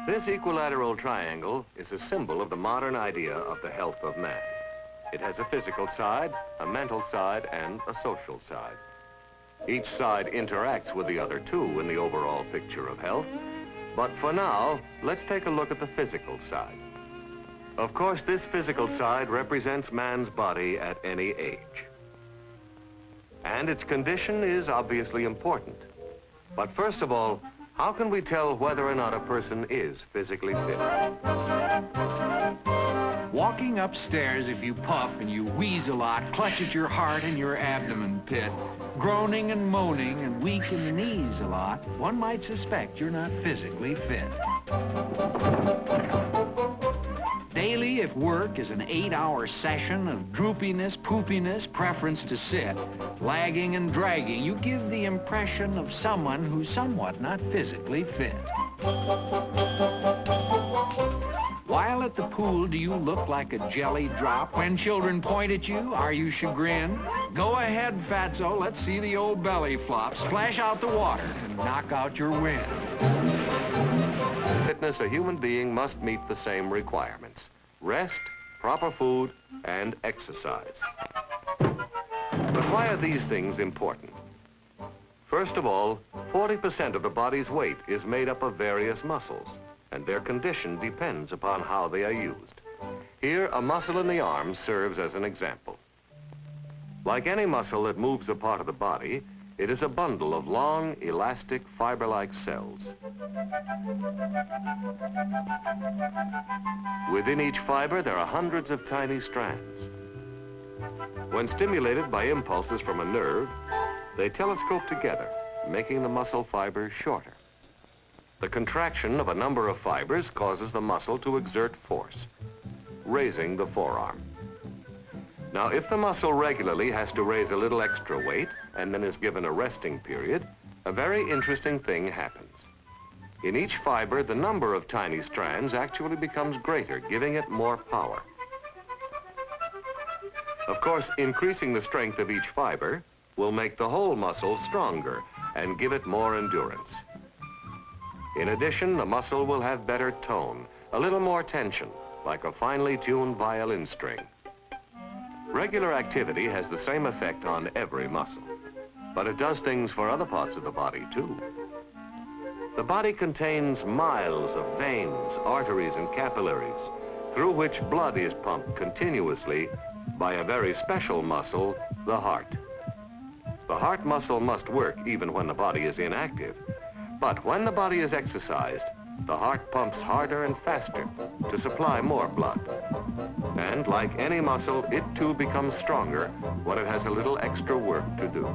This equilateral triangle is a symbol of the modern idea of the health of man. It has a physical side, a mental side, and a social side. Each side interacts with the other two in the overall picture of health. But for now, let's take a look at the physical side. Of course, this physical side represents man's body at any age. And its condition is obviously important. But first of all, how can we tell whether or not a person is physically fit? Walking upstairs, if you puff and you wheeze a lot, clutch at your heart and your abdomen pit, groaning and moaning and weak in the knees a lot, one might suspect you're not physically fit. Daily, if work is an 8-hour session of droopiness, poopiness, preference to sit, lagging and dragging, you give the impression of someone who's somewhat not physically fit. While at the pool, do you look like a jelly drop? When children point at you, are you chagrined? Go ahead, fatso, let's see the old belly flop. Splash out the water and knock out your wind. Fitness, a human being must meet the same requirements: rest, proper food, and exercise. But why are these things important? First of all, 40% of the body's weight is made up of various muscles, and their condition depends upon how they are used. Here, a muscle in the arm serves as an example. Like any muscle that moves a part of the body, it is a bundle of long, elastic, fiber-like cells. Within each fiber, there are hundreds of tiny strands. When stimulated by impulses from a nerve, they telescope together, making the muscle fibers shorter. The contraction of a number of fibers causes the muscle to exert force, raising the forearm. Now, if the muscle regularly has to raise a little extra weight and then is given a resting period, a very interesting thing happens. In each fiber, the number of tiny strands actually becomes greater, giving it more power. Of course, increasing the strength of each fiber will make the whole muscle stronger and give it more endurance. In addition, the muscle will have better tone, a little more tension, like a finely tuned violin string. Regular activity has the same effect on every muscle, but it does things for other parts of the body, too. The body contains miles of veins, arteries, and capillaries, through which blood is pumped continuously by a very special muscle, the heart. The heart muscle must work even when the body is inactive, but when the body is exercised, the heart pumps harder and faster to supply more blood. And like any muscle, it too becomes stronger when it has a little extra work to do.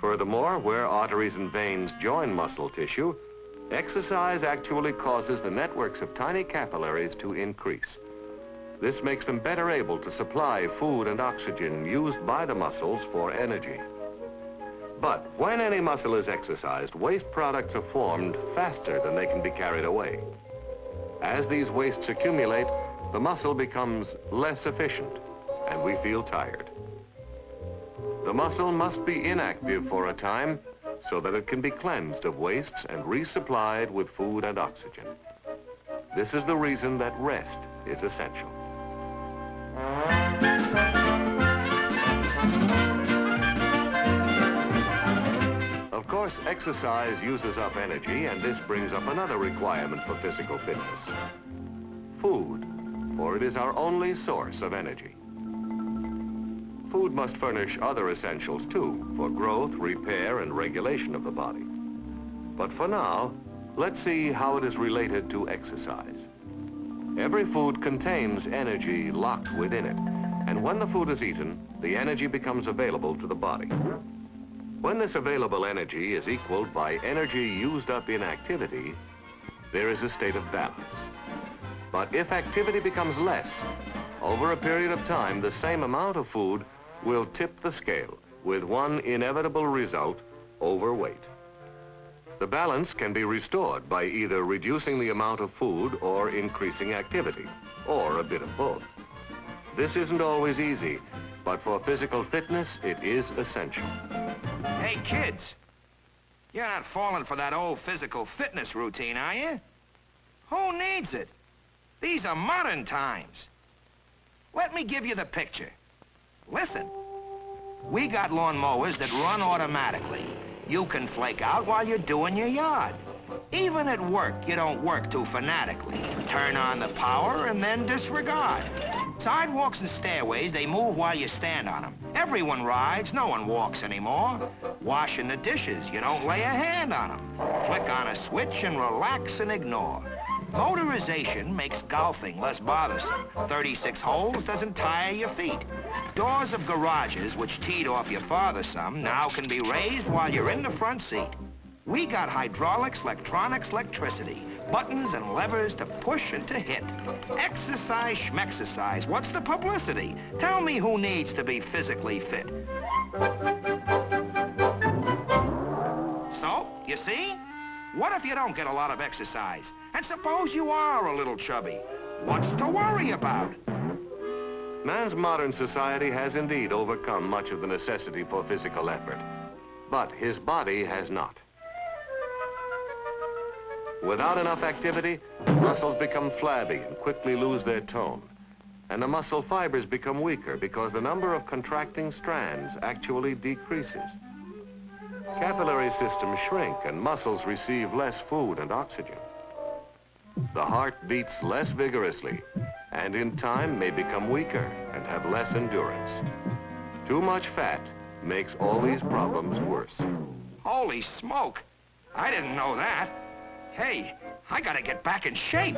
Furthermore, where arteries and veins join muscle tissue, exercise actually causes the networks of tiny capillaries to increase. This makes them better able to supply food and oxygen used by the muscles for energy. But when any muscle is exercised, waste products are formed faster than they can be carried away. As these wastes accumulate, the muscle becomes less efficient, and we feel tired. The muscle must be inactive for a time so that it can be cleansed of wastes and resupplied with food and oxygen. This is the reason that rest is essential. Of course, exercise uses up energy, and this brings up another requirement for physical fitness: food, for it is our only source of energy. Food must furnish other essentials too, for growth, repair, and regulation of the body. But for now, let's see how it is related to exercise. Every food contains energy locked within it, and when the food is eaten, the energy becomes available to the body. When this available energy is equaled by energy used up in activity, there is a state of balance. But if activity becomes less, over a period of time, the same amount of food will tip the scale, with one inevitable result: overweight. The balance can be restored by either reducing the amount of food or increasing activity, or a bit of both. This isn't always easy, but for physical fitness, it is essential. Hey, kids, you're not falling for that old physical fitness routine, are you? Who needs it? These are modern times. Let me give you the picture. Listen. We got lawnmowers that run automatically. You can flake out while you're doing your yard. Even at work, you don't work too fanatically. Turn on the power and then disregard. Sidewalks and stairways, they move while you stand on them. Everyone rides, no one walks anymore. Washing the dishes, you don't lay a hand on them. Flick on a switch and relax and ignore. Motorization makes golfing less bothersome. 36 holes doesn't tire your feet. Doors of garages, which teed off your father some, now can be raised while you're in the front seat. We got hydraulics, electronics, electricity, buttons and levers to push and to hit. Exercise, schmexercise, what's the publicity? Tell me who needs to be physically fit. So, you see? What if you don't get a lot of exercise? And suppose you are a little chubby. What's to worry about? Man's modern society has indeed overcome much of the necessity for physical effort, but his body has not. Without enough activity, muscles become flabby and quickly lose their tone. And the muscle fibers become weaker because the number of contracting strands actually decreases. Capillary systems shrink and muscles receive less food and oxygen. The heart beats less vigorously and in time may become weaker and have less endurance. Too much fat makes all these problems worse. Holy smoke! I didn't know that. Hey, I gotta get back in shape.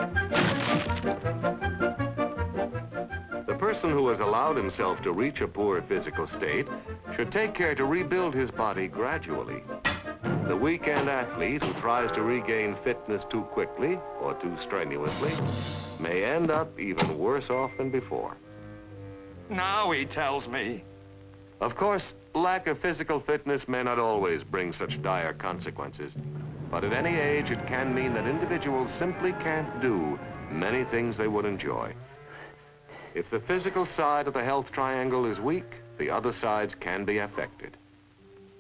The person who has allowed himself to reach a poor physical state should take care to rebuild his body gradually. The weekend athlete who tries to regain fitness too quickly or too strenuously may end up even worse off than before. Now he tells me. Of course, lack of physical fitness may not always bring such dire consequences, but at any age it can mean that individuals simply can't do many things they would enjoy. If the physical side of the health triangle is weak, the other sides can be affected.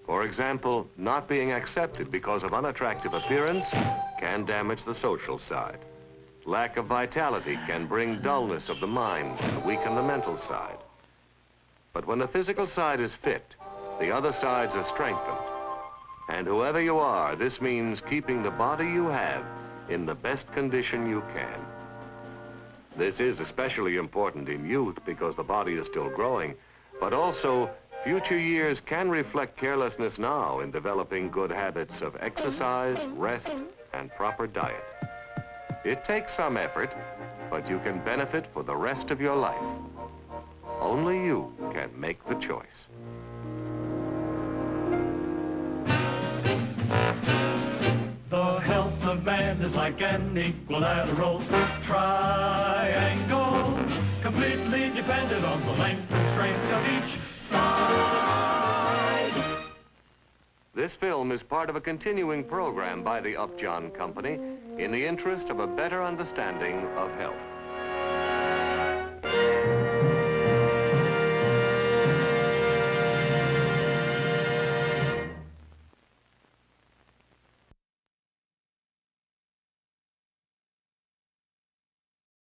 For example, not being accepted because of unattractive appearance can damage the social side. Lack of vitality can bring dullness of the mind and weaken the mental side. But when the physical side is fit, the other sides are strengthened. And whoever you are, this means keeping the body you have in the best condition you can. This is especially important in youth because the body is still growing, but also future years can reflect carelessness now in developing good habits of exercise, rest, and proper diet. It takes some effort, but you can benefit for the rest of your life. Only you can make the choice. The health of man is like an equilateral triangle, completely dependent on the length and strength of each side. This film is part of a continuing program by the Upjohn Company in the interest of a better understanding of health.